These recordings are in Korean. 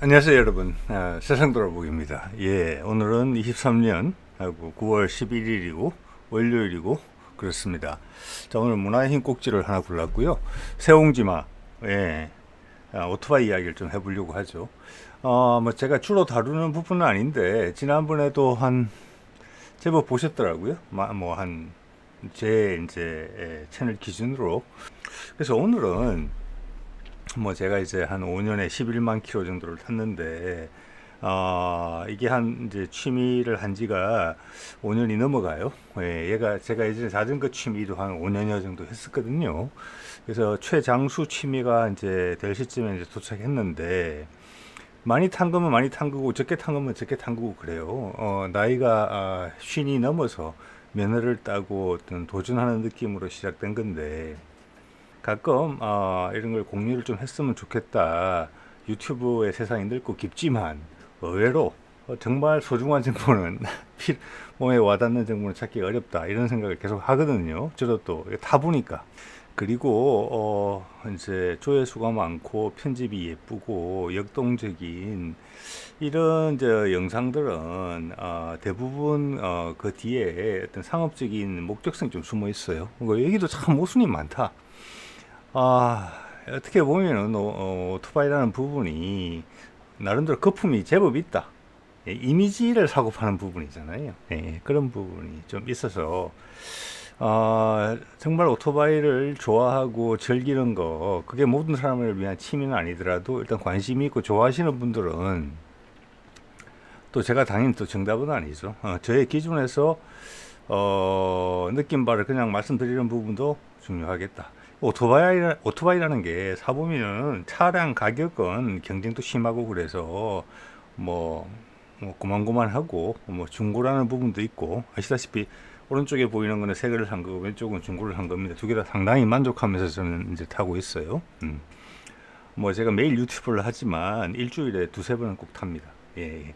안녕하세요 여러분. 세상 돌아보기입니다. 오늘은 23년 9월 11일이고 월요일이고 그렇습니다. 자, 오늘 문화의 흰 꼭지를 하나 골랐고요. 새옹지마 오토바이 이야기를 좀 해보려고 하죠. 뭐 제가 주로 다루는 부분은 아닌데 지난번에도 한 제법 보셨더라고요. 뭐 한 제 이제 채널 기준으로. 그래서 오늘은 뭐 제가 이제 한 5년에 11만 킬로 정도를 탔는데 이게 한 이제 취미를 한 지가 5년이 넘어가요. 제가 예전에 자전거 취미도 한 5년여 정도 했었거든요. 그래서 최장수 취미가 이제 될 시점에 이제 도착했는데, 많이 탄 거면 많이 탄 거고 적게 탄 거면 적게 탄 거고 그래요. 나이가 쉰이 넘어서 면허를 따고 어떤 도전하는 느낌으로 시작된 건데, 가끔 이런 걸 공유를 좀 했으면 좋겠다. 유튜브의 세상이 넓고 깊지만 의외로 정말 소중한 정보는 몸에 와닿는 정보는 찾기 어렵다, 이런 생각을 계속 하거든요. 저도 또 타보니까. 그리고 이제 조회수가 많고 편집이 예쁘고 역동적인 이런 영상들은 대부분 그 뒤에 어떤 상업적인 목적성이 좀 숨어 있어요. 여기도 참 모순이 많다. 어떻게 보면은 오토바이라는 부분이 나름대로 거품이 제법 있다. 이미지를 사고 파는 부분이잖아요. 그런 부분이 좀 있어서 정말 오토바이를 좋아하고 즐기는 거, 그게 모든 사람을 위한 취미는 아니더라도 일단 관심이 있고 좋아하시는 분들은, 또 제가 당연히 또 정답은 아니죠. 저의 기준에서 느낀 바를 그냥 말씀드리는 부분도 중요하겠다. 오토바이라는 게 사보면 차량 가격은 경쟁도 심하고 그래서 뭐 고만고만하고 뭐 중고라는 부분도 있고, 아시다시피 오른쪽에 보이는 거는 새 거를 산 거고 왼쪽은 중고를 한 겁니다. 두 개 다 상당히 만족하면서 저는 이제 타고 있어요. 뭐 제가 매일 유튜브를 하지만 일주일에 두세 번은 꼭 탑니다. 예.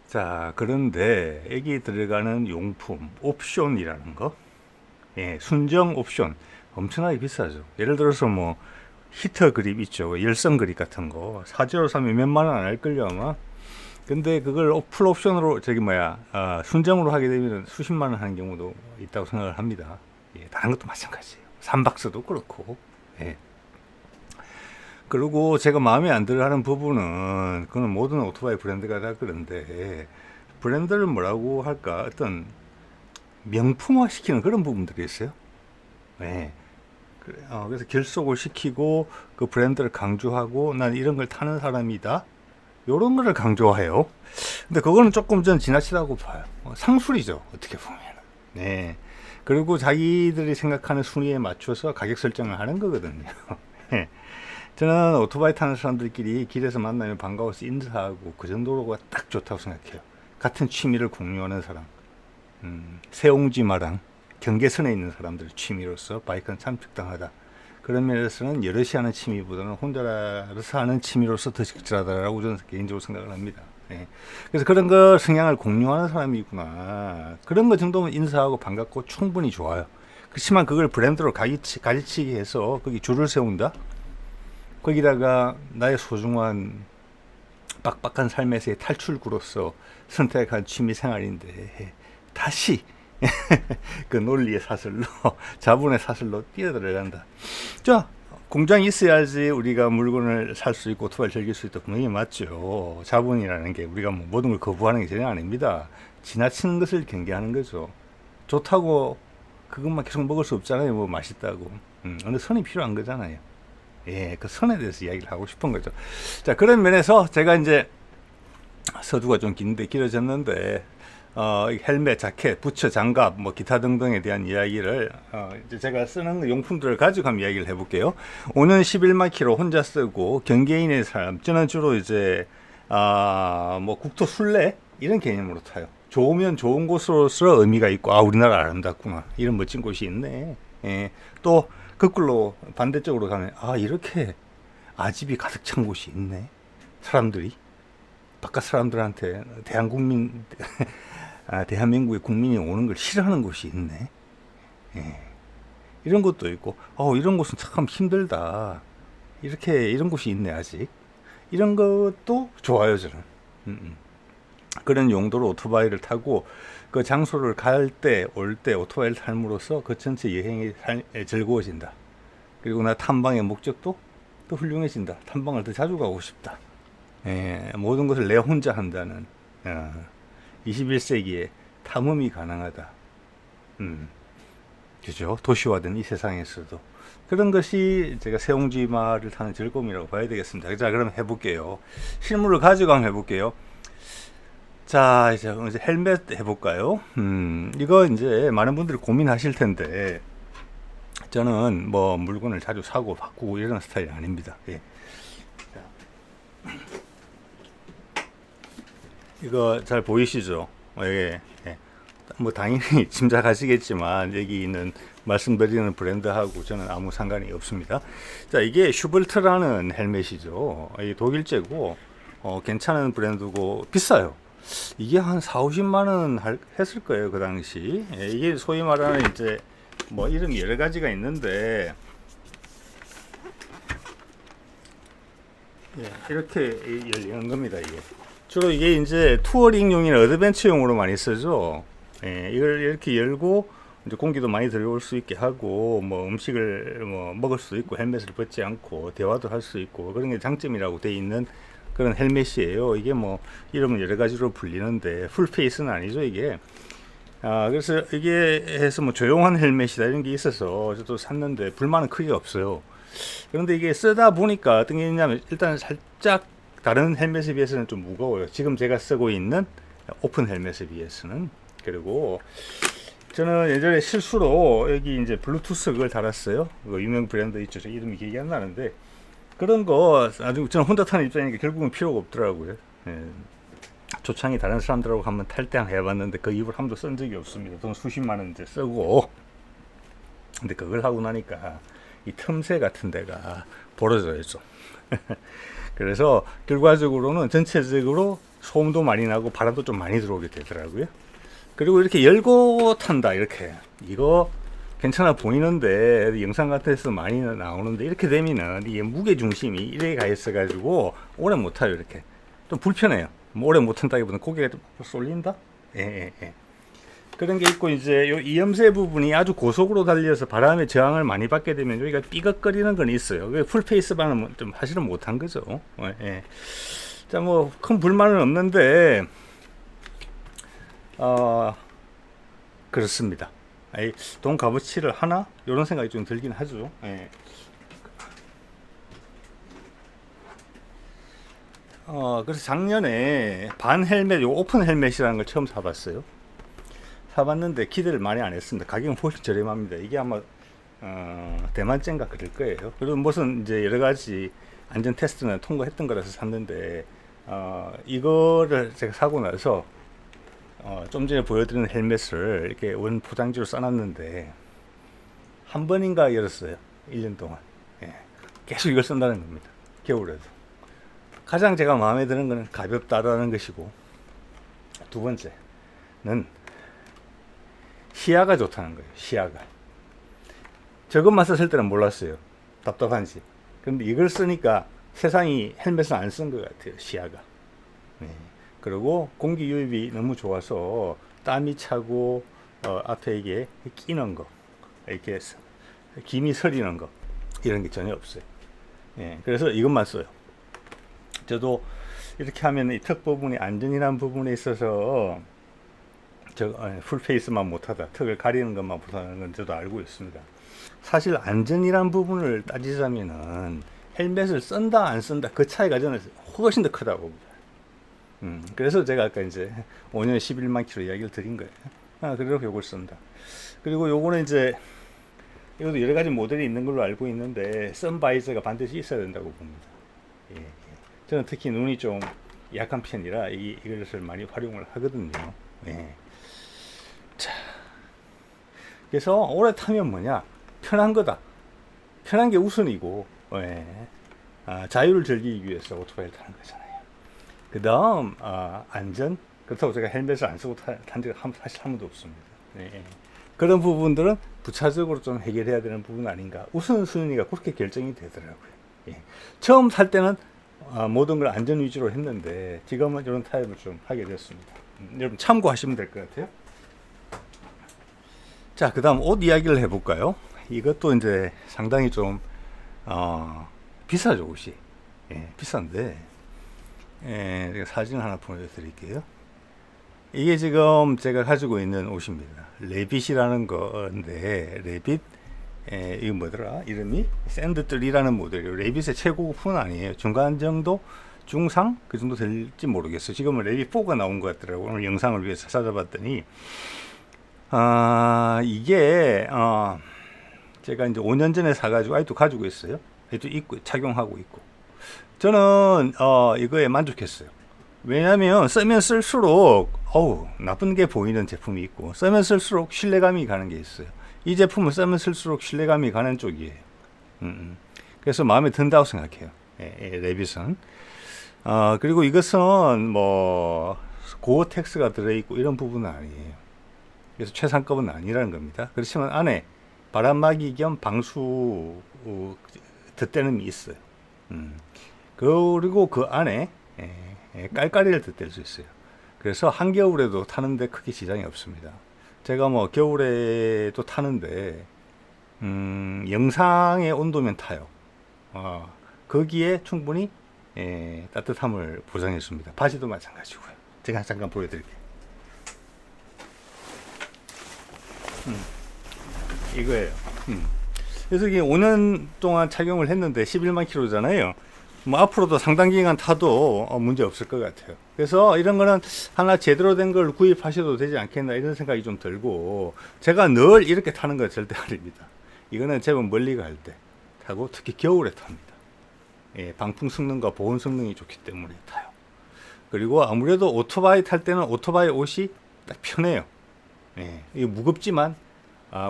자, 그런데 여기 들어가는 용품, 옵션이라는 거, 순정 옵션 엄청나게 비싸죠. 예를 들어서 뭐 히터 그립 있죠, 열선 그립 같은 거 사제로 사면 몇만 원 안 할걸요 아마. 근데 그걸 풀 옵션으로 순정으로 하게 되면 수십만 원 하는 경우도 있다고 생각을 합니다. 다른 것도 마찬가지예요. 삼박스도 그렇고. 그리고 제가 마음에 안 들어 하는 부분은, 그건 모든 오토바이 브랜드가 다 그런데, 브랜드를 뭐라고 할까, 어떤 명품화 시키는 그런 부분들이 있어요. 그래서 결속을 시키고 그 브랜드를 강조하고 난 이런 걸 타는 사람이다, 요런 거를 강조해요. 근데 그거는 조금 전 지나치다고 봐요. 상술이죠, 어떻게 보면. 그리고 자기들이 생각하는 순위에 맞춰서 가격 설정을 하는 거거든요. 저는 오토바이 타는 사람들끼리 길에서 만나면 반가워서 인사하고 그 정도가 딱 좋다고 생각해요. 같은 취미를 공유하는 사람. 새옹지마랑 경계선에 있는 사람들 취미로서 바이크는 참 적당하다. 그런 면에서는 여럿이 하는 취미보다는 혼자서 하는 취미로서 더 적절하다라고 저는 개인적으로 생각을 합니다. 그래서 그런 거 성향을 공유하는 사람이 있구나, 그런 거 정도면 인사하고 반갑고 충분히 좋아요. 그렇지만 그걸 브랜드로 가지치기 해서 거기 줄을 세운다? 거기다가 나의 소중한 빡빡한 삶에서의 탈출구로서 선택한 취미 생활인데 다시 그 논리의 사슬로 자본의 사슬로 뛰어들어간다. 자, 공장이 있어야지 우리가 물건을 살 수 있고 오토바이를 즐길 수 있다, 분명히 맞죠. 자본이라는 게 우리가 뭐 모든 걸 거부하는 게 전혀 아닙니다. 지나치는 것을 경계하는 거죠. 좋다고 그것만 계속 먹을 수 없잖아요. 뭐 맛있다고. 근데 선이 필요한 거잖아요. 그 선에 대해서 이야기를 하고 싶은 거죠. 자, 그런 면에서 제가 이제 서두가 좀 길어졌는데, 헬멧, 자켓, 부츠, 장갑, 뭐 기타 등등에 대한 이야기를 이제 제가 쓰는 용품들을 가지고 한번 이야기를 해볼게요. 5년 11만 킬로 혼자 쓰고 경계인의 삶. 저는 주로 이제 뭐 국토 순례 이런 개념으로 타요. 좋으면 좋은 곳으로서 의미가 있고, 우리나라 아름답구나, 이런 멋진 곳이 있네. 또 거꾸로 반대쪽으로 가면 이렇게 아집이 가득 찬 곳이 있네. 사람들이 바깥 사람들한테 대한민국의 국민이 오는 걸 싫어하는 곳이 있네. 이런 것도 있고, 이런 곳은 참 힘들다, 이런 곳이 있네 아직. 이런 것도 좋아요, 저는. 그런 용도로 오토바이를 타고 그 장소를 갈 때, 올 때 오토바이를 탈므로써 그 전체 여행이 즐거워진다. 그리고 나 탐방의 목적도 또 훌륭해진다. 탐방을 더 자주 가고 싶다. 모든 것을 내 혼자 한다는 21세기에 탐험이 가능하다. 그죠? 도시화된 이 세상에서도 그런 것이 제가 세옹지마를 타는 즐거움이라고 봐야 되겠습니다. 자, 그럼 해볼게요. 실물을 가지고 한번 해볼게요. 자, 이제 헬멧 해볼까요? 이거 이제 많은 분들이 고민하실 텐데, 저는 뭐 물건을 자주 사고 바꾸고 이런 스타일이 아닙니다. 예. 이거 잘 보이시죠? 예. 뭐 당연히 짐작하시겠지만 여기 있는 말씀드리는 브랜드하고 저는 아무 상관이 없습니다. 자, 이게 슈벌트라는 헬멧이죠. 이 독일제고 괜찮은 브랜드고 비싸요. 이게 한 4, 50만 원 했을 거예요, 그 당시. 이게 소위 말하는 이제 뭐 이름이 여러 가지가 있는데 이렇게 열리는 겁니다. 이게 주로 이게 이제 투어링용이나 어드벤처용으로 많이 쓰죠. 이걸 이렇게 열고 이제 공기도 많이 들어올 수 있게 하고 뭐 음식을 뭐 먹을 수 있고 헬멧을 벗지 않고 대화도 할 수 있고 그런 게 장점이라고 돼 있는 그런 헬멧이에요. 이게 뭐 이름은 여러 가지로 불리는데 풀페이스는 아니죠, 이게. 그래서 이게 해서 뭐 조용한 헬멧이다 이런 게 있어서 저도 샀는데 불만은 크게 없어요. 그런데 이게 쓰다 보니까 어떤 게 있냐면 일단 살짝 다른 헬멧에 비해서는 좀 무거워요. 지금 제가 쓰고 있는 오픈 헬멧에 비해서는. 그리고 저는 예전에 실수로 여기 이제 블루투스 그걸 달았어요. 그 유명 브랜드 있죠. 저 이름이 기억이 안 나는데 그런 거 아주 저는 혼자 타는 입장이니까 결국은 필요가 없더라고요. 조창이 다른 사람들하고 한번 탈 때 해봤는데 그 이후로 한 번도 쓴 적이 없습니다. 돈 수십만 원 이제 쓰고. 근데 그걸 하고 나니까 이 틈새 같은 데가 벌어져요 좀. 그래서 결과적으로는 전체적으로 소음도 많이 나고 바람도 좀 많이 들어오게 되더라고요. 그리고 이렇게 열고 탄다 이렇게 이거 괜찮아 보이는데 영상 같은 데서 많이 나오는데 이렇게 되면은 이게 무게 중심이 이래 가 있어 가지고 오래 못 타요. 이렇게 좀 불편해요. 뭐 오래 못 탄다기보다는 고개가 좀 쏠린다. 그런 게 있고 이제 요 이염새 부분이 아주 고속으로 달려서 바람의 저항을 많이 받게 되면 여기가 삐걱거리는 건 있어요. 풀페이스 반은 좀 사실은 못한 거죠. 자, 뭐 큰 불만은 없는데 그렇습니다. 돈 값어치를 하나? 이런 생각이 좀 들긴 하죠. 그래서 작년에 반 헬멧, 요 오픈 헬멧이라는 걸 처음 사봤어요. 사봤는데 기대를 많이 안 했습니다. 가격은 훨씬 저렴합니다. 이게 아마 대만제인가 그럴 거예요. 그리고 무슨 이제 여러 가지 안전 테스트는 통과했던 거라서 샀는데 이거를 제가 사고 나서 좀 전에 보여드린 헬멧을 이렇게 원 포장지로 써놨는데 한 번인가 열었어요. 1년 동안. 계속 이걸 쓴다는 겁니다. 겨울에도. 가장 제가 마음에 드는 것은 가볍다라는 것이고 두 번째는 시야가 좋다는 거예요. 시야가. 저것만 썼을 때는 몰랐어요. 답답한지. 근데 이걸 쓰니까 세상이 헬멧을 안 쓴 것 같아요. 시야가. 그리고 공기 유입이 너무 좋아서 땀이 차고 앞에 이게 끼는 거 이렇게 김이 서리는 거 이런 게 전혀 없어요. 그래서 이것만 써요. 저도 이렇게 하면 이 턱 부분이 안전이라는 부분에 있어서 풀페이스만 못하다 턱을 가리는 것만 못하는 건 저도 알고 있습니다. 사실 안전이라는 부분을 따지자면은 헬멧을 쓴다 안 쓴다 그 차이가 저는 훨씬 더 크다고 봅니다. 그래서 제가 아까 이제 5년에 11만 킬로 이야기를 드린 거예요. 그래서 요걸 쓴다. 그리고 요거는 이제 이것도 여러 가지 모델이 있는 걸로 알고 있는데 선바이저가 반드시 있어야 된다고 봅니다. 저는 특히 눈이 좀 약한 편이라 이것을 많이 활용을 하거든요. 자, 그래서 오래 타면 뭐냐? 편한 거다. 편한 게 우선이고, 자유를 즐기기 위해서 오토바이를 타는 거잖아요. 그 다음 안전. 그렇다고 제가 헬멧을 안 쓰고 탄 적이 사실 한 번도 없습니다. 그런 부분들은 부차적으로 좀 해결해야 되는 부분 아닌가. 우선순위가 그렇게 결정이 되더라고요. 처음 살 때는 모든 걸 안전 위주로 했는데 지금은 이런 타입을 좀 하게 됐습니다. 여러분 참고하시면 될 것 같아요. 자, 그 다음 옷 이야기를 해볼까요? 이것도 이제 상당히 좀 비싸죠, 옷이. 예, 비싼데 제가 사진 하나 보여드릴게요. 이게 지금 제가 가지고 있는 옷입니다. 레빗이라는 건데, 레빗, 이거 뭐더라? 이름이? 샌드3라는 모델이에요. 레빗의 최고급은 아니에요. 중간 정도? 중상? 그 정도 될지 모르겠어요. 지금은 레빗 4가 나온 것 같더라고요. 오늘 영상을 위해서 찾아봤더니, 이게, 제가 이제 5년 전에 사가지고, 아직도 가지고 있어요. 아직도 입고, 착용하고 있고. 저는, 이거에 만족했어요. 왜냐하면 쓰면 쓸수록 나쁜 게 보이는 제품이 있고 쓰면 쓸수록 신뢰감이 가는 게 있어요. 이 제품은 쓰면 쓸수록 신뢰감이 가는 쪽이에요. 그래서 마음에 든다고 생각해요. 레빗은. 그리고 이것은 뭐 고어텍스가 들어있고 이런 부분은 아니에요. 그래서 최상급은 아니라는 겁니다. 그렇지만 안에 바람막이 겸 방수 덧대는 게 있어요. 그리고 그 안에 깔깔이를 덧댈 수 있어요. 그래서 한겨울에도 타는데 크게 지장이 없습니다. 제가 뭐 겨울에도 타는데 영상의 온도면 타요. 거기에 충분히 따뜻함을 보장해 줍니다. 바지도 마찬가지고요. 제가 잠깐 보여드릴게요. 이거예요. 그래서 이게 5년 동안 착용을 했는데 11만 킬로잖아요. 뭐 앞으로도 상당 기간 타도 문제 없을 것 같아요. 그래서 이런 거는 하나 제대로 된 걸 구입하셔도 되지 않겠나 이런 생각이 좀 들고, 제가 늘 이렇게 타는 거 절대 아닙니다. 이거는 제법 멀리 갈 때 타고 특히 겨울에 탑니다. 방풍 성능과 보온 성능이 좋기 때문에 타요. 그리고 아무래도 오토바이 탈 때는 오토바이 옷이 딱 편해요. 이게 무겁지만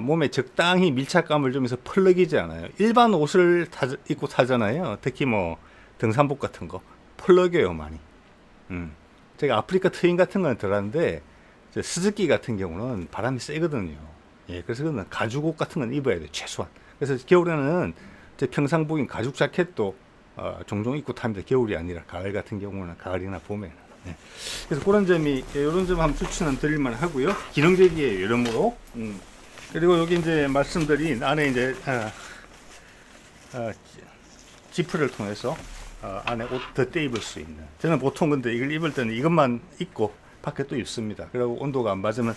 몸에 적당히 밀착감을 주면서 펄럭이지 않아요. 일반 옷을 입고 타잖아요. 특히 뭐 등산복 같은 거 펄럭여요 많이. 제가 아프리카 트윈 같은 건 들었는데 스즈키 같은 경우는 바람이 세거든요. 그래서 그는 가죽옷 같은 건 입어야 돼요 최소한. 그래서 겨울에는 제 평상복인 가죽 자켓도 종종 입고 탑니다. 겨울이 아니라 가을 같은 경우는 가을이나 봄에는. 그래서 그런 점이 이런 점 한번 추천은 드릴만 하고요. 기능적이에요 여러모로. 그리고 여기 이제 말씀드린 안에 이제 지프를 통해서 안에 옷 덧대 입을 수 있는. 저는 보통 근데 이걸 입을 때는 이것만 입고 밖에 또 입습니다. 그리고 온도가 안 맞으면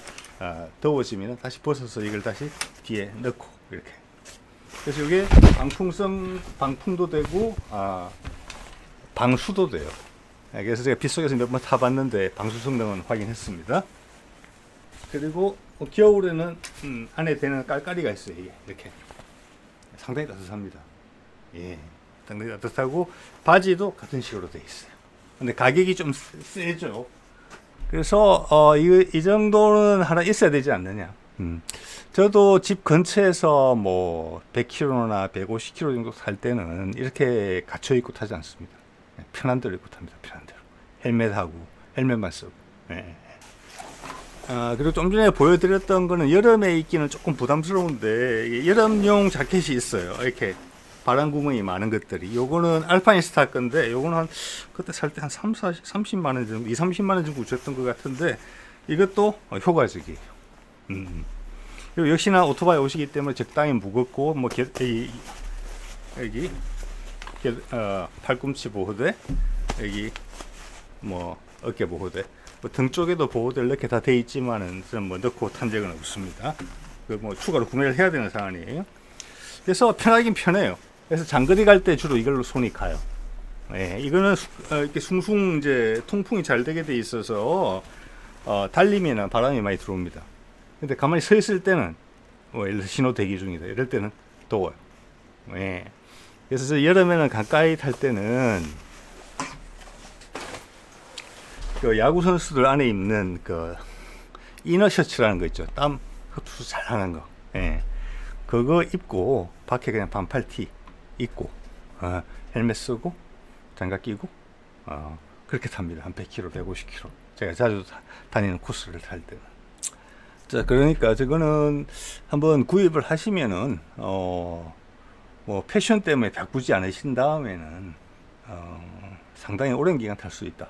더워지면 다시 벗어서 이걸 다시 뒤에 넣고 이렇게. 그래서 이게 방풍도 되고 방수도 돼요. 그래서 제가 빗속에서 몇 번 타봤는데 방수 성능은 확인했습니다. 그리고 겨울에는 안에 되는 깔깔이가 있어요. 이렇게 상당히 따뜻합니다. 상당히 따뜻하고 바지도 같은 식으로 되어 있어요. 근데 가격이 좀 세죠. 그래서 이 정도는 하나 있어야 되지 않느냐. 저도 집 근처에서 뭐 100km나 150km 정도 살 때는 이렇게 갇혀 입고 타지 않습니다. 편한 대로 입고 탑니다. 편한 대로. 헬멧만 쓰고. 그리고 좀 전에 보여드렸던 거는 여름에 입기는 조금 부담스러운데 여름용 자켓이 있어요. 이렇게 바람 구멍이 많은 것들이. 요거는 알파인스타 건데 요거는 한 그때 살 때 한 30만 원 정도, 30만 원 정도 줬던 것 같은데 이것도 효과적이에요. 그리고 역시나 오토바이 옷이기 때문에 적당히 무겁고 뭐 여기 팔꿈치 보호대, 여기 뭐 어깨 보호대, 뭐 등 쪽에도 보호대를 이렇게 다 돼 있지만은 저는 뭐 넣고 탄 적은 없습니다. 그 뭐 추가로 구매를 해야 되는 사안이에요. 그래서 편하긴 편해요. 그래서 장거리 갈 때 주로 이걸로 손이 가요. 이거는 이렇게 숭숭 이제 통풍이 잘 되게 돼 있어서 달리면은 바람이 많이 들어옵니다. 근데 가만히 서 있을 때는 뭐 예를 들어 신호 대기 중이다 이럴 때는 더워요. 그래서 여름에는 가까이 탈 때는 그 야구 선수들 안에 입는 그 이너 셔츠라는 거 있죠. 땀 흡수 잘하는 거. 그거 입고 밖에 그냥 반팔 티 입고 헬멧 쓰고 장갑 끼고 그렇게 탑니다. 한 100km, 150km. 제가 자주 다니는 코스를 탈 때는. 자, 그러니까 저거는 한번 구입을 하시면은 뭐 패션 때문에 바꾸지 않으신 다음에는 상당히 오랜 기간 탈 수 있다.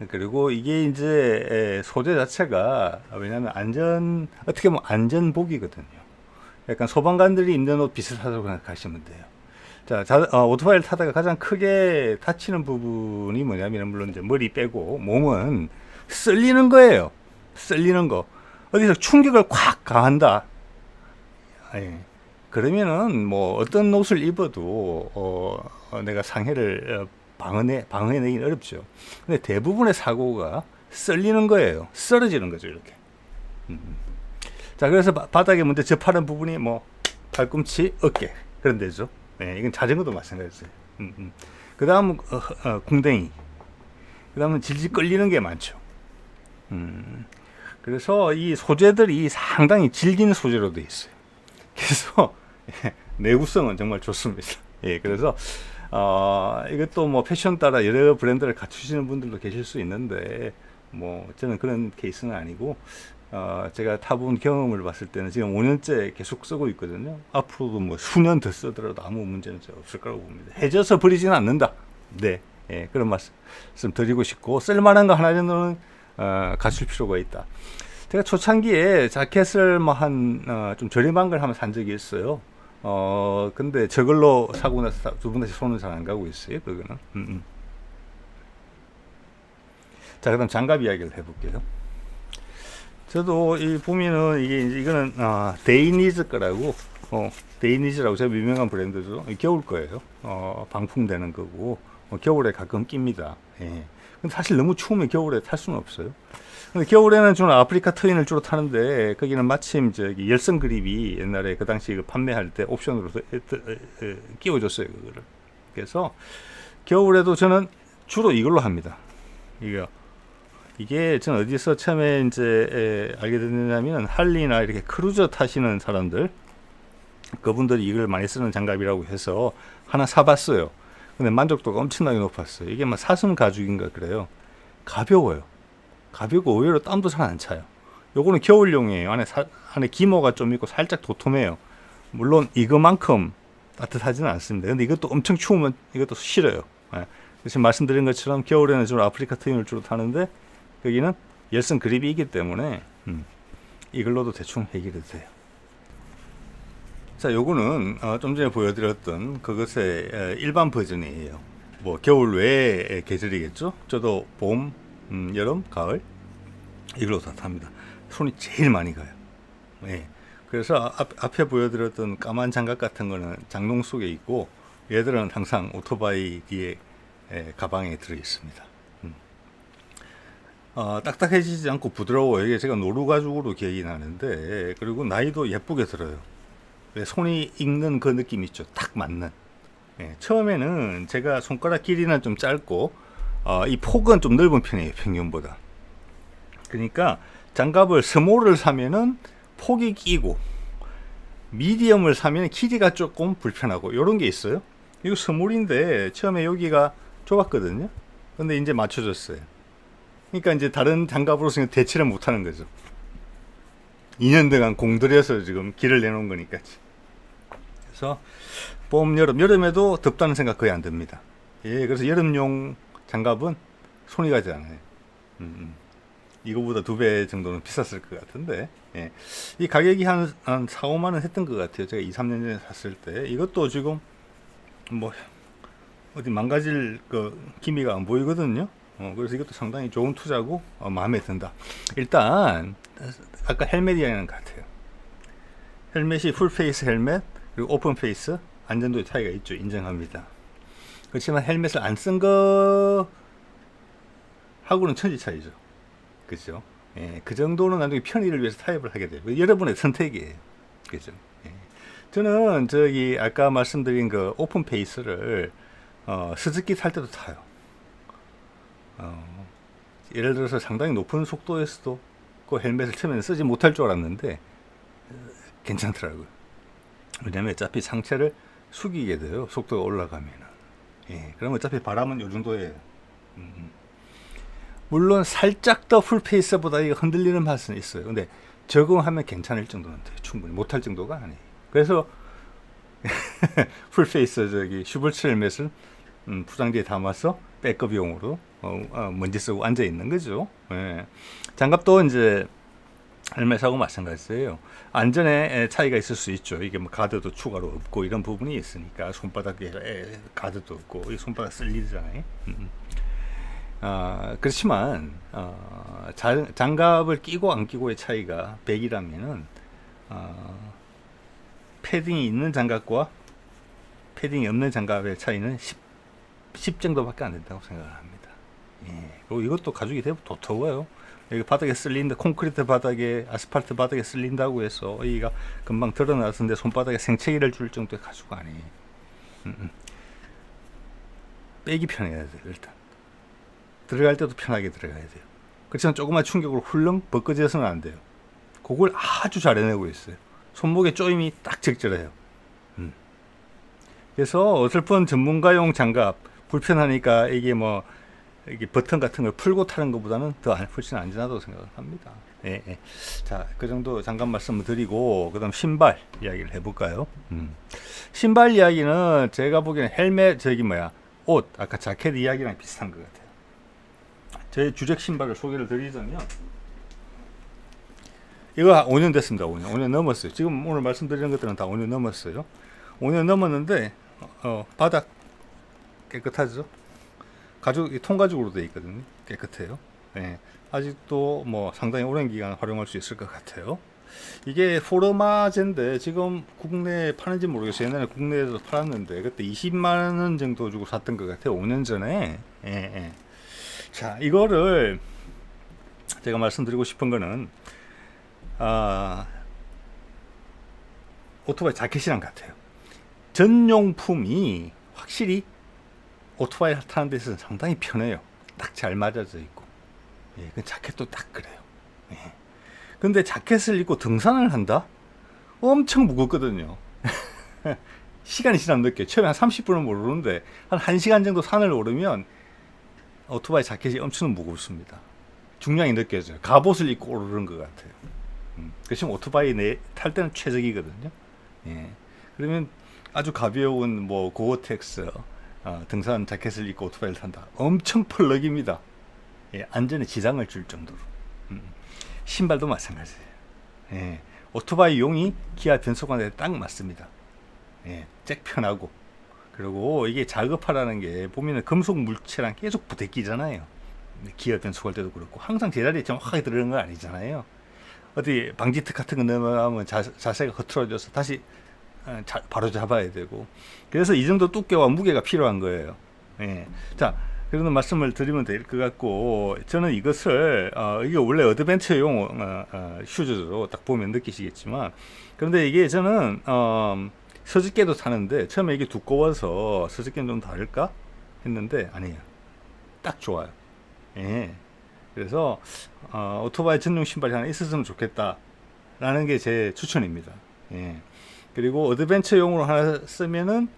그리고 이게 이제 소재 자체가 왜냐하면 어떻게 보면 안전복이거든요. 약간 소방관들이 입는 옷 비슷하다고 생각하시면 돼요. 오토바이를 타다가 가장 크게 다치는 부분이 뭐냐면, 물론 이제 머리 빼고 몸은 쓸리는 거예요. 쓸리는 거. 어디서 충격을 콱 가한다. 예. 그러면은 뭐 어떤 옷을 입어도 내가 상해를 방어해내긴 어렵죠. 근데 대부분의 사고가 쓸리는 거예요. 쓰러지는 거죠, 이렇게. 자, 그래서 바닥에 먼저 접하는 부분이 뭐 팔꿈치, 어깨 그런 데죠. 네, 이건 자전거도 마찬가지예요. 그 다음 궁뎅이. 그 다음은 질질 끌리는 게 많죠. 그래서 이 소재들이 상당히 질긴 소재로 되어 있어요. 그래서 내구성은 정말 좋습니다. 예, 그래서 이것도 뭐 패션 따라 여러 브랜드를 갖추시는 분들도 계실 수 있는데, 뭐 저는 그런 케이스는 아니고, 제가 타본 경험을 봤을 때는 지금 5년째 계속 쓰고 있거든요. 앞으로도 뭐 수년 더 쓰더라도 아무 문제는 없을 거라고 봅니다. 해져서 버리지는 않는다. 네, 예, 그런 말씀 드리고 싶고, 쓸만한 거 하나 정도는 갖출 필요가 있다. 제가 초창기에 자켓을 뭐 좀 저렴한 걸 한번 산 적이 있어요. 근데 저걸로 사고 나서 두 번 다시 손은 잘 안 가고 있어요, 그거는. 자, 그 다음 장갑 이야기를 해볼게요. 저도 보면은 이거는 데이니즈 거라고, 데이니즈라고 제가 유명한 브랜드죠. 겨울 거예요. 방풍되는 거고, 겨울에 가끔 낍니다. 예. 근데 사실 너무 추우면 겨울에 탈 수는 없어요. 근데 겨울에는 저는 아프리카 트윈을 주로 타는데, 거기는 마침 저기 열선 그립이 옛날에 그 당시 판매할 때 옵션으로 끼워줬어요, 그거를. 그래서 겨울에도 저는 주로 이걸로 합니다. 이게 저는 어디서 처음에 이제 알게 됐냐면, 할리나 이렇게 크루저 타시는 사람들, 그분들이 이걸 많이 쓰는 장갑이라고 해서 하나 사봤어요. 근데 만족도가 엄청나게 높았어요. 이게 막 사슴 가죽인가 그래요. 가벼워요. 가볍고 의외로 땀도 잘 안 차요. 요거는 겨울용이에요. 안에 기모가 좀 있고 살짝 도톰해요. 물론 이거만큼 따뜻하지는 않습니다. 근데 이것도 엄청 추우면 이것도 싫어요. 예. 지금 말씀드린 것처럼 겨울에는 주로 아프리카 트윈을 주로 타는데, 여기는 열선 그립이 있기 때문에 이걸로도 대충 해결이 돼요. 자, 요거는 좀 전에 보여드렸던 그것의 일반 버전이에요. 뭐 겨울 외의 계절이겠죠. 저도 봄, 여름, 가을 이걸로 다 탑니다. 손이 제일 많이 가요. 예. 그래서 앞에 보여드렸던 까만 장갑 같은 거는 장롱 속에 있고, 얘들은 항상 오토바이 뒤에 가방에 들어 있습니다. 딱딱해지지 않고 부드러워요. 이게 제가 노루가죽으로 기억이 나는데, 그리고 나이도 예쁘게 들어요. 손이 익는 그 느낌 있죠. 딱 맞는. 예, 처음에는 제가 손가락 길이는 좀 짧고, 이 폭은 좀 넓은 편이에요, 평균보다. 그러니까 장갑을 스몰을 사면은 폭이 끼고, 미디엄을 사면 길이가 조금 불편하고, 이런 게 있어요. 이거 스몰인데 처음에 여기가 좁았거든요. 근데 이제 맞춰졌어요. 그러니까 이제 다른 장갑으로서 대체를 못하는 거죠. 2년 동안 공들여서 지금 길을 내놓은 거니까. 그래서 봄, 여름에도 덥다는 생각 거의 안 듭니다. 예, 그래서 여름용 장갑은 손이 가지 않아요. 이거보다 2배 정도는 비쌌을 것 같은데, 예. 이 가격이 한 4, 5만 원 했던 것 같아요. 제가 2, 3년 전에 샀을 때. 이것도 지금 뭐 어디 망가질 기미가 안 보이거든요. 그래서 이것도 상당히 좋은 투자고 마음에 든다. 일단 아까 헬멧 이야기하는 것 같아요. 헬멧이 풀페이스 헬멧 그리고 오픈페이스 안전도의 차이가 있죠. 인정합니다. 그렇지만 헬멧을 안 쓴 거 하고는 천지 차이죠. 그죠? 예, 그 정도는 나중에 편의를 위해서 타협을 하게 돼요. 여러분의 선택이에요. 그죠? 예. 저는 아까 말씀드린 그 오픈페이스를 스즈키 탈 때도 타요. 예를 들어서 상당히 높은 속도에서도 그 헬멧을 처음에는 쓰지 못할 줄 알았는데 괜찮더라고요. 왜냐면 어차피 상체를 숙이게 돼요. 속도가 올라가면은. 예, 그럼 어차피 바람은 요 정도예요. 물론 살짝 더 풀페이스보다 이거 흔들리는 맛은 있어요. 근데 적응하면 괜찮을 정도는 돼요. 충분히 못할 정도가 아니에요. 그래서 풀페이스 슈벌츠 헬멧을 포장지에 담아서 백업용으로 먼지 쓰고 앉아 있는 거죠. 예. 장갑도 이제 헬멧하고 마찬가지예요. 안전에 차이가 있을 수 있죠. 이게 뭐 가드도 추가로 없고 이런 부분이 있으니까 손바닥에 가드도 없고 이 손바닥 쓸리잖아요. 그렇지만 장갑을 끼고 안 끼고의 차이가 100이라면은 패딩이 있는 장갑과 패딩이 없는 장갑의 차이는 10 정도밖에 안 된다고 생각을 합니다. 예. 그리고 이것도 가죽이 되게 도터워요. 여기 바닥에 쓸린다, 콘크리트 바닥에, 아스팔트 바닥에 쓸린다고 해서 여기가 금방 드러나서인데 손바닥에 생채기를 줄 정도의 가죽 아니에요. 빼기 편해야 돼요. 일단 들어갈 때도 편하게 들어가야 돼요. 그렇지만 조그만 충격으로 훌렁 벗겨져서는 안 돼요. 그걸 아주 잘 해내고 있어요. 손목에 조임이 딱 적절해요. 그래서 어설픈 전문가용 장갑 불편하니까 이게 뭐 이게 버튼 같은 걸 풀고 타는 것보다는 더 훨씬 안전하다고 생각합니다. 예, 예. 자, 그 정도 장갑 말씀을 드리고 그다음 신발 이야기를 해볼까요? 신발 이야기는 제가 보기에는 헬멧 옷 아까 자켓 이야기랑 비슷한 것 같아요. 제 주력 신발을 소개를 드리자면 이거 5년 됐습니다. 5년 넘었어요. 지금 오늘 말씀드리는 것들은 다 5년 넘었어요. 5년 넘었는데 바닥 깨끗하죠. 가죽이 통가죽으로 되어 있거든요. 깨끗해요. 네. 아직도 뭐 상당히 오랜 기간 활용할 수 있을 것 같아요. 이게 포르마제인데 지금 국내에 파는지 모르겠어요. 옛날에 국내에서 팔았는데 그때 20만 원 정도 주고 샀던 것 같아요. 5년 전에. 예, 예. 자, 이거를 제가 말씀드리고 싶은 거는 오토바이 자켓이랑 같아요. 전용품이 확실히 오토바이 타는 데 있어서 상당히 편해요. 딱 잘 맞아져 있고. 예, 그 자켓도 딱 그래요. 예. 근데 자켓을 입고 등산을 한다? 엄청 무겁거든요. 시간이 지나면 느껴요. 처음에 한 30분은 모르는데 한 1시간 정도 산을 오르면 오토바이 자켓이 엄청 무겁습니다. 중량이 느껴져요. 갑옷을 입고 오르는 것 같아요. 그렇지만 오토바이 탈 때는 최적이거든요. 예. 그러면 아주 가벼운 뭐 고어텍스 등산 자켓을 입고 오토바이를 탄다. 엄청 펄럭입니다. 예, 안전에 지장을 줄 정도로. 신발도 마찬가지예요. 예, 오토바이 용이 기아 변속관에 딱 맞습니다. 예, 잭 편하고. 그리고 이게 작업하라는 게 보면은 금속 물체랑 계속 부대끼잖아요. 기아 변속할 때도 그렇고 항상 제자리에 정확하게 들어가는 건 아니잖아요. 어디 방지턱 같은 거 넘어가면 자세가 흐트러져서 다시 바로 잡아야 되고. 그래서 이 정도 두께와 무게가 필요한 거예요. 예. 자, 그런 말씀을 드리면 될 것 같고, 저는 이것을 이게 원래 어드벤처용 슈즈로 딱 보면 느끼시겠지만, 그런데 이게 저는 서식계도 타는데 처음에 이게 두꺼워서 서식계는 좀 다를까 했는데 아니에요. 딱 좋아요. 예. 그래서 오토바이 전용 신발이 하나 있었으면 좋겠다라는 게 제 추천입니다. 예. 그리고 어드벤처용으로 하나 쓰면은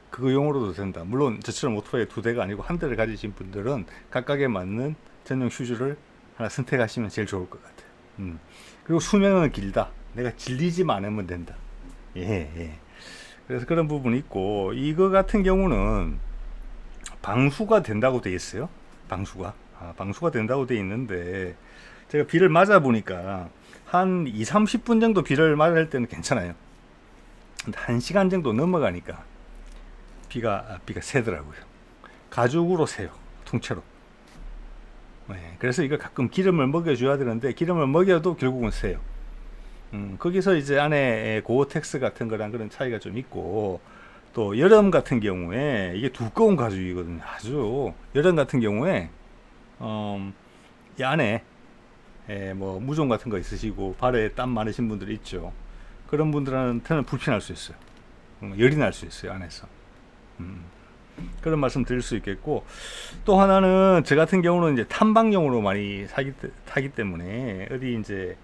그거 용으로도 된다. 물론 저처럼 오토바이 2대가 아니고 1대를 가지신 분들은 각각에 맞는 전용 슈즈를 하나 선택하시면 제일 좋을 것 같아요. 그리고 수명은 길다. 내가 질리지만 않으면 된다. 예, 예. 그래서 그런 부분이 있고, 이거 같은 경우는 방수가 된다고 돼 있어요. 방수가 된다고 돼 있는데, 제가 비를 맞아 보니까 한 2-30분 정도 비를 맞을 때는 괜찮아요. 근데 1시간 정도 넘어가니까 비가 새더라고요. 가죽으로 새요. 통째로. 네, 그래서 이거 가끔 기름을 먹여줘야 되는데 기름을 먹여도 결국은 새요. 거기서 이제 안에 고어텍스 같은 거랑 그런 차이가 좀 있고, 또 여름 같은 경우에 이게 두꺼운 가죽이거든요. 아주 여름 같은 경우에 이 안에 뭐 무좀 같은 거 있으시고 발에 땀 많으신 분들 있죠. 그런 분들한테는 불편할 수 있어요. 열이 날 수 있어요, 안에서. 그런 말씀 드릴 수 있겠고, 또 하나는 저 같은 경우는 이제 탐방용으로 많이 타기 때문에 어디 이제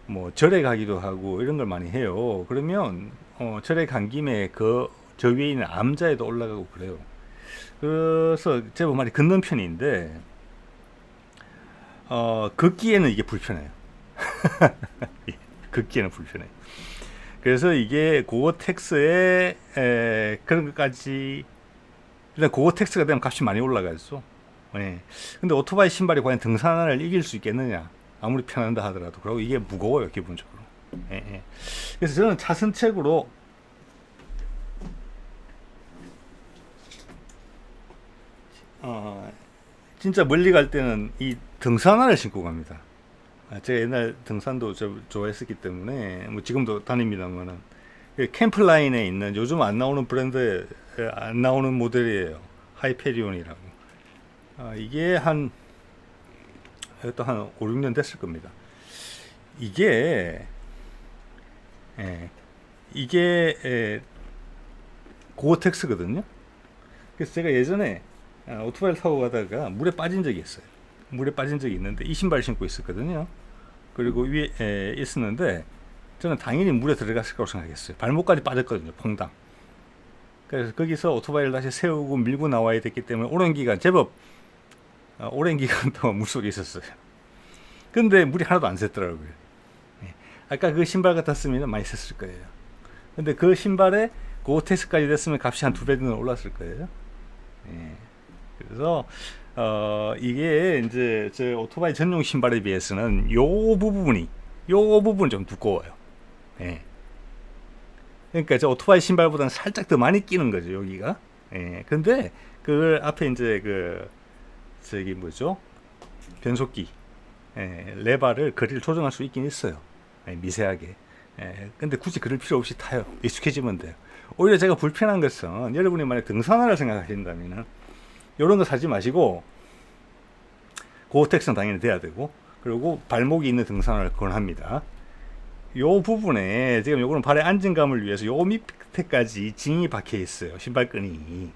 뭐 절에 가기도 하고 이런 걸 많이 해요. 그러면 절에 간 김에 저 위에 있는 암자에도 올라가고 그래요. 그래서 제법 많이 걷는 편인데 걷기에는 이게 불편해요. 걷기에는 불편해요. 그래서 이게 고어텍스에 그런 것까지 일단 고어텍스가 되면 값이 많이 올라가죠. 예. 근데 오토바이 신발이 과연 등산을 이길 수 있겠느냐? 아무리 편한다 하더라도. 그리고 이게 무거워요, 기본적으로. 예, 예. 그래서 저는 차선책으로 진짜 멀리 갈 때는 이 등산화를 신고 갑니다. 제가 옛날 등산도 좋아했었기 때문에 뭐 지금도 다닙니다만은 캠플라인에 있는 요즘 안 나오는 브랜드 안 나오는 모델이에요. 하이페리온이라고. 이게 이것도 한 5, 6년 됐을 겁니다. 이게 고어텍스거든요. 그래서 제가 예전에 오토바이를 타고 가다가 물에 빠진 적이 있어요. 물에 빠진 적이 있는데 이 신발 신고 있었거든요. 그리고 위에 있었는데 저는 당연히 물에 들어갔을 거라고 생각했어요. 발목까지 빠졌거든요, 퐁당. 그래서 거기서 오토바이를 다시 세우고 밀고 나와야 됐기 때문에 오랜 기간, 제법 오랜 기간 동안 물속에 있었어요. 근데 물이 하나도 안 샜더라고요. 아까 그 신발 같았으면 많이 샜을 거예요. 근데 그 신발에 고어텍스까지 됐으면 값이 한 2배 정도 올랐을 거예요. 그래서 이게 이제 저 오토바이 전용 신발에 비해서는 요 부분이 좀 두꺼워요. 그러니까 저 오토바이 신발보다는 살짝 더 많이 끼는 거죠, 여기가. 근데 그 앞에 이제 저기 뭐죠? 변속기, 레바를 거리를 조정할 수 있긴 있어요. 미세하게. 근데 굳이 그럴 필요 없이 타요. 익숙해지면 돼요. 오히려 제가 불편한 것은 여러분이 만약 등산화를 생각하신다면 이런 거 사지 마시고 고어텍스는 당연히 돼야 되고 그리고 발목이 있는 등산화를 권합니다. 요 부분에 지금 요거는 발의 안정감을 위해서 요 밑에까지 징이 박혀 있어요. 신발끈이.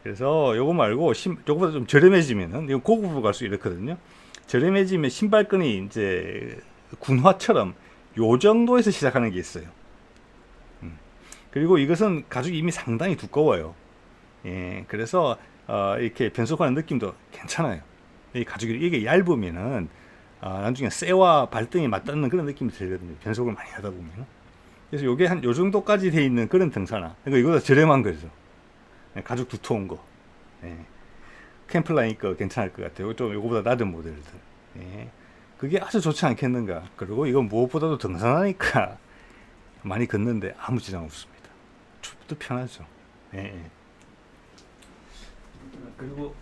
그래서 요거 말고 요거보다 좀 저렴해지면은 이거 고급으로 갈 수 있거든요. 저렴해지면 신발끈이 이제 군화처럼 요 정도에서 시작하는 게 있어요. 그리고 이것은 가죽이 이미 상당히 두꺼워요. 그래서 이렇게 변속하는 느낌도 괜찮아요. 이 가죽이 이게 얇으면은 나중에 쇠와 발등이 맞닿는 그런 느낌이 들거든요. 변속을 많이 하다 보면. 그래서 요게 한 요 정도까지 돼 있는 그런 등산화. 그러니까 이거보다 저렴한 거죠. 가죽 두터운 거. 캠플라인 거 괜찮을 것 같아요. 좀 요거보다 낮은 모델들. 그게 아주 좋지 않겠는가. 그리고 이건 무엇보다도 등산하니까 많이 걷는데 아무 지장 없습니다. 춥도 편하죠. 그리고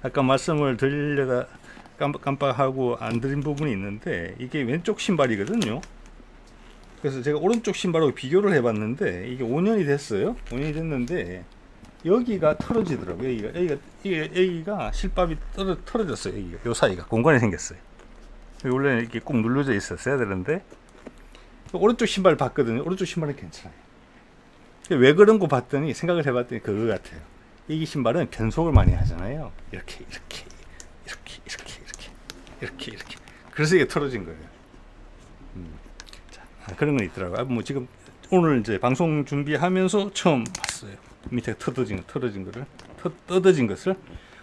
아까 말씀을 드리려다 깜빡하고 안 드린 부분이 있는데 이게 왼쪽 신발이거든요. 그래서 제가 오른쪽 신발하고 비교를 해봤는데 이게 5년이 됐어요. 5년이 됐는데 여기가 털어지더라고요. 여기가 실밥이 털어졌어요. 여기가 요 사이가 공간이 생겼어요. 원래는 이렇게 꼭 눌러져 있었어야 되는데 오른쪽 신발 봤거든요. 오른쪽 신발은 괜찮아요. 왜 그런 거 봤더니 생각을 해봤더니 그거 같아요. 이 신발은 변속을 많이 하잖아요. 이렇게 그래서 이게 털어진 거예요. 자, 그런 건 있더라고요. 뭐 지금 오늘 이제 방송 준비하면서 처음 봤어요. 밑에 뜯어진 것을.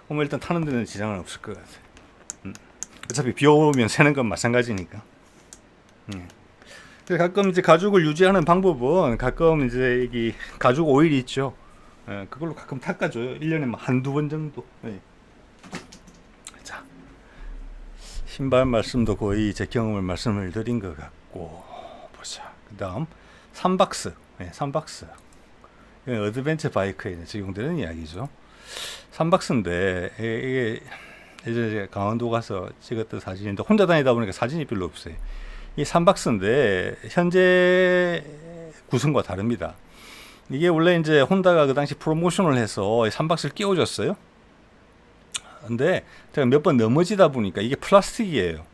일단 타는 데는 지장은 없을 것 같아요. 어차피 비 오면 새는 건 마찬가지니까. 가끔 이제 가죽을 유지하는 방법은 가끔 이제 이 가죽 오일이 있죠. 그걸로 가끔 닦아줘요. 1년에 뭐 한두 번 정도. 자, 신발 말씀도 거의 제 경험을 말씀을 드린 것 같고, 보자. 그 다음, 3박스. 3박스. 이건 어드벤처 바이크에 적용되는 이야기죠. 3박스인데, 이게 예전에 제가 강원도 가서 찍었던 사진인데, 혼자 다니다 보니까 사진이 별로 없어요. 이 3박스인데, 현재 구성과 다릅니다. 이게 원래 이제 혼다가 그 당시 프로모션을 해서 3박스를 끼워줬어요. 근데 제가 몇 번 넘어지다 보니까 이게 플라스틱이에요.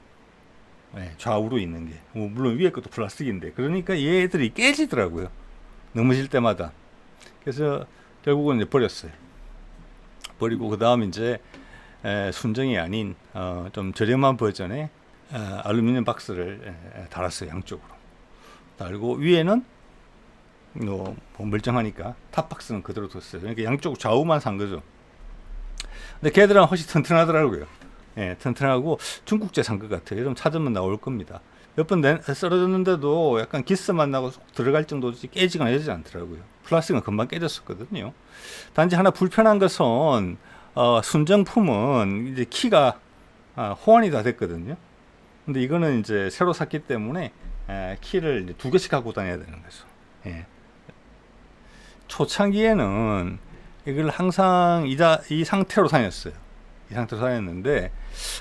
좌우로 있는 게. 물론 위에 것도 플라스틱인데. 그러니까 얘들이 깨지더라고요. 넘어질 때마다. 그래서 결국은 이제 버렸어요. 버리고 그 다음 이제 순정이 아닌 좀 저렴한 버전의 알루미늄 박스를 달았어요. 양쪽으로. 달고 위에는 뭐 멀쩡하니까 탑박스는 그대로 뒀어요. 그러니까 양쪽 좌우만 산 거죠. 근데 걔들은 훨씬 튼튼하더라고요. 튼튼하고 중국제 산 것 같아요. 좀 찾으면 나올 겁니다. 몇 번 썰어줬는데도 약간 기스만 나고 쏙 들어갈 정도지 깨지거나 이러지 않더라고요. 플라스틱은 금방 깨졌었거든요. 단지 하나 불편한 것은 순정품은 이제 키가 호환이 다 됐거든요. 근데 이거는 이제 새로 샀기 때문에 키를 이제 2개씩 갖고 다녀야 되는 거죠. 예. 초창기에는 이걸 항상 이 상태로 다녔어요. 이 상태로 다녔는데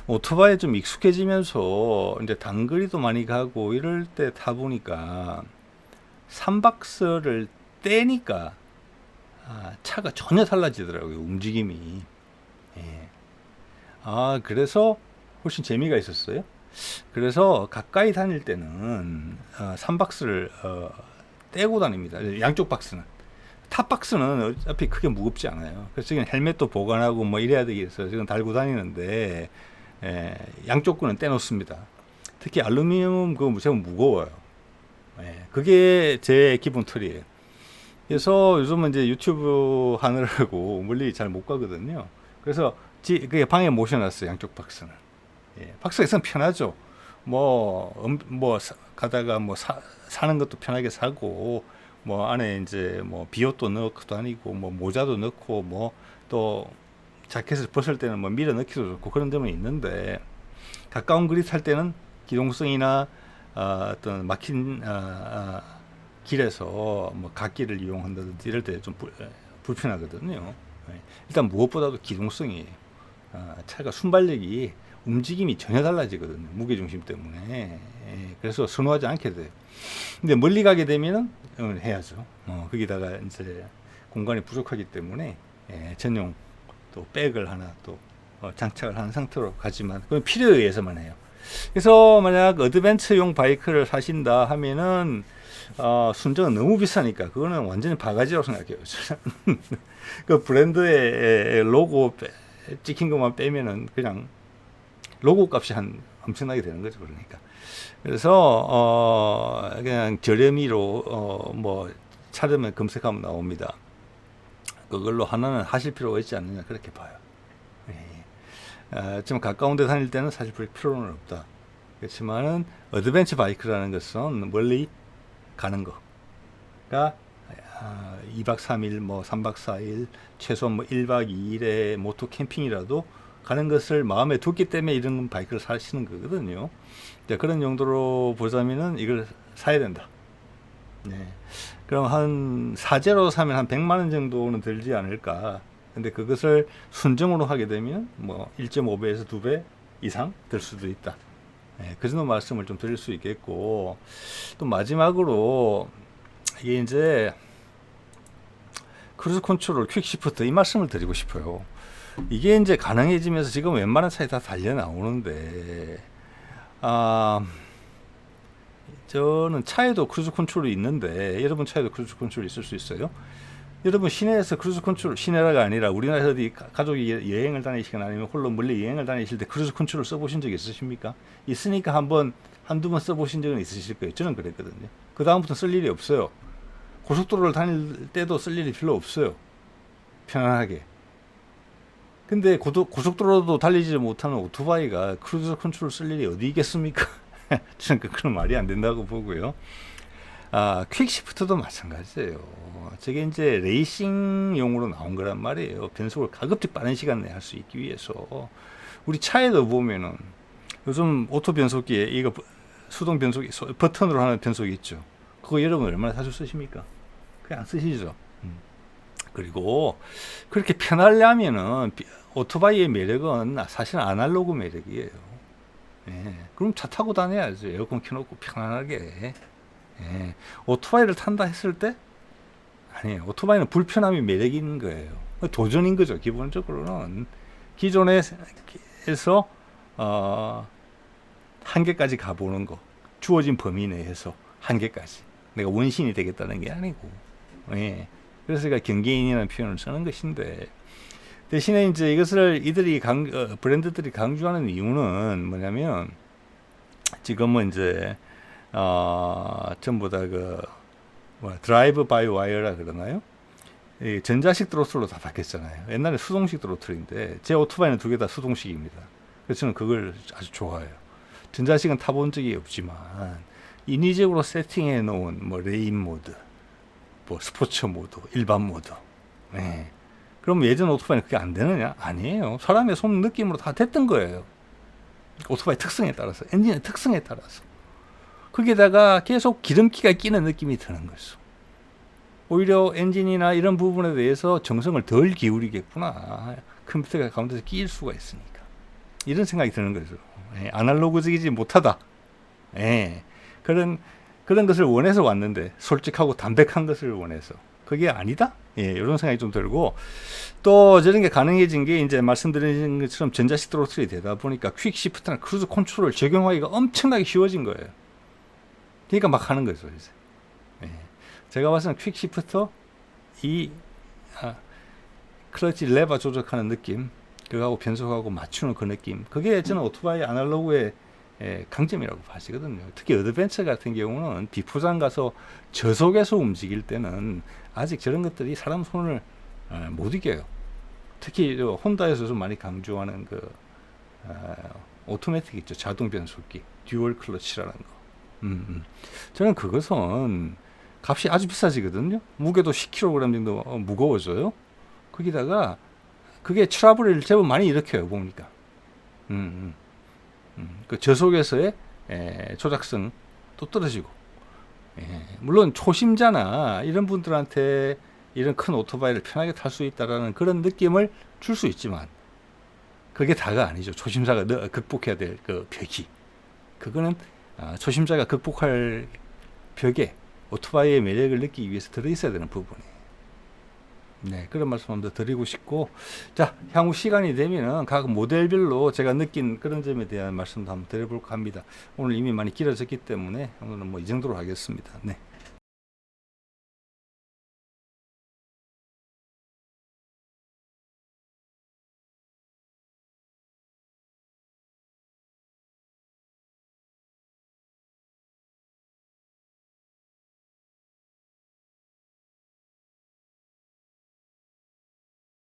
오토바이에 좀 익숙해지면서 이제 단거리도 많이 가고 이럴 때 타보니까 3박스를 떼니까 차가 전혀 달라지더라고요. 움직임이. 예. 그래서 훨씬 재미가 있었어요. 그래서 가까이 다닐 때는 3박스를 떼고 다닙니다. 양쪽 박스는. 탑박스는 어차피 크게 무겁지 않아요. 그래서 지금 헬멧도 보관하고 뭐 이래야 되겠어서 지금 달고 다니는데 양쪽 거는 떼놓습니다. 특히 알루미늄 그거 무척 무거워요. 그게 제 기본 틀이에요. 그래서 요즘은 이제 유튜브 하느라고 멀리 잘 못 가거든요. 그래서 그게 방에 모셔놨어요. 양쪽 박스는. 박스가 있으면 편하죠. 가다가 사는 것도 편하게 사고, 안에 이제 비옷도 넣고 다니고, 모자도 넣고, 또 자켓을 벗을 때는 밀어 넣기도 좋고 그런 점은 있는데, 가까운 거리 탈 때는 기동성이나 어떤 막힌 길에서 갓길을 이용한다든지 이럴 때 좀 불편하거든요. 일단 무엇보다도 기동성이에요. 차가 순발력이 움직임이 전혀 달라지거든요. 무게중심 때문에. 그래서 선호하지 않게 돼요. 근데 멀리 가게 되면은 해야죠. 거기다가 이제 공간이 부족하기 때문에 전용 또 백을 하나 또 장착을 한 상태로 가지만 그건 필요에 의해서만 해요. 그래서 만약 어드벤처용 바이크를 사신다 하면은 순정은 너무 비싸니까 그거는 완전히 바가지라고 생각해요. 그 브랜드의 로고 찍힌 것만 빼면은 그냥 로고 값이 엄청나게 되는 거죠. 그러니까. 그래서 그냥 저렴이로 찾으면 검색하면 나옵니다. 그걸로 하나는 하실 필요가 있지 않느냐 그렇게 봐요. 좀 가까운 데 다닐 때는 사실 볼 필요는 없다. 그렇지만은 어드벤처 바이크라는 것은 멀리 가는 거가 2박 3일, 3박 4일, 최소 1박 2일의 모토 캠핑이라도 가는 것을 마음에 두기 때문에 이런 바이크를 사시는 거거든요. 그런 용도로 보자면은 이걸 사야 된다. 그럼 한 사제로 사면 한 100만 원 정도는 들지 않을까. 근데 그것을 순정으로 하게 되면 1.5배에서 2배 이상 들 수도 있다. 그 정도 말씀을 좀 드릴 수 있겠고, 또 마지막으로 이게 이제 크루즈 컨트롤, 퀵 시프트 이 말씀을 드리고 싶어요. 이게 이제 가능해지면서 지금 웬만한 차에 다 달려 나오는데, 저는 차에도 크루즈 컨트롤이 있는데, 여러분 차에도 크루즈 컨트롤이 있을 수 있어요. 여러분 시내에서 크루즈 컨트롤, 시내가 아니라 우리나라에서 어디 가족이 여행을 다니시거나 아니면 홀로 멀리 여행을 다니실 때 크루즈 컨트롤 써보신 적 있으십니까? 있으니까 한두 번 써보신 적은 있으실 거예요. 저는 그랬거든요. 그 다음부터 쓸 일이 없어요. 고속도로를 다닐 때도 쓸 일이 별로 없어요. 편안하게. 근데 고속도로도 달리지 못하는 오토바이가 크루즈 컨트롤 쓸 일이 어디 있겠습니까? 저는 그건 말이 안 된다고 보고요. 퀵 시프트도 마찬가지예요. 저게 이제 레이싱용으로 나온 거란 말이에요. 변속을 가급적 빠른 시간 내에 할 수 있기 위해서. 우리 차에도 보면은 요즘 오토 변속기에 이거 수동 변속기 버튼으로 하는 변속기 있죠. 그거 여러분 얼마나 자주 쓰십니까? 그냥 안 쓰시죠. 그리고 그렇게 편하려면은 오토바이의 매력은 사실 아날로그 매력이에요. 그럼 차 타고 다녀야죠. 에어컨 켜놓고 편안하게. 오토바이를 탄다 했을 때 아니에요. 오토바이는 불편함이 매력이 있는 거예요. 도전인 거죠. 기본적으로는 기존에서 한계까지 가보는 거, 주어진 범위 내에서 한계까지 내가 원신이 되겠다는 게 아니고, 그래서 제가 경계인이라는 표현을 쓰는 것인데, 대신에 이제 이것을 브랜드들이 강조하는 이유는 뭐냐면, 지금은 이제 전부 다 드라이브 바이 와이어라 그러나요? 전자식 드로틀로 다 바뀌었잖아요. 옛날에 수동식 드로틀인데 제 오토바이는 2개 다 수동식입니다. 그래서 저는 그걸 아주 좋아해요. 전자식은 타본 적이 없지만 인위적으로 세팅해 놓은 뭐 레인 모드, 뭐 스포츠 모드, 일반 모드. 네. 그럼 예전 오토바이는 그게 안 되느냐? 아니에요. 사람의 손 느낌으로 다 됐던 거예요. 오토바이 특성에 따라서, 엔진의 특성에 따라서. 거기다가 계속 기름기가 끼는 느낌이 드는 거죠. 오히려 엔진이나 이런 부분에 대해서 정성을 덜 기울이겠구나. 컴퓨터가 가운데서 끼일 수가 있으니까. 이런 생각이 드는 거죠. 예, 아날로그적이지 못하다. 예, 그런 것을 원해서 왔는데, 솔직하고 담백한 것을 원해서. 그게 아니다? 예, 이런 생각이 좀 들고, 또 저런 게 가능해진 게 이제 말씀드린 것처럼 전자식 드로틀이 되다 보니까 퀵 시프트나 크루즈 컨트롤을 적용하기가 엄청나게 쉬워진 거예요. 그러니까 막 하는 거죠, 이제. 예. 제가 봤을 때는 퀵 시프터, 클러치 레버 조작하는 느낌, 그거하고 변속하고 맞추는 그 느낌, 그게 저는 오토바이 아날로그의 강점이라고 봐지거든요. 특히 어드벤처 같은 경우는 비포장 가서 저속에서 움직일 때는 아직 저런 것들이 사람 손을 못 이겨요. 특히 혼다에서 좀 많이 강조하는 그 오토매틱 있죠. 자동 변속기, 듀얼 클러치라는 거. 저는 그것은 값이 아주 비싸지거든요. 무게도 10kg 정도 무거워져요. 거기다가 그게 트러블을 제법 많이 일으켜요, 보니까. 그 저속에서의 조작성 또 떨어지고. 물론 초심자나 이런 분들한테 이런 큰 오토바이를 편하게 탈 수 있다라는 그런 느낌을 줄 수 있지만, 그게 다가 아니죠. 초심자가 극복해야 될 그 벽이. 그거는 초심자가 극복할 벽에 오토바이의 매력을 느끼기 위해서 들어있어야 되는 부분이에요. 네, 그런 말씀 한번 더 드리고 싶고, 자, 향후 시간이 되면은 각 모델별로 제가 느낀 그런 점에 대한 말씀도 한번 드려볼까 합니다. 오늘 이미 많이 길어졌기 때문에 오늘은 뭐 이 정도로 하겠습니다. 네.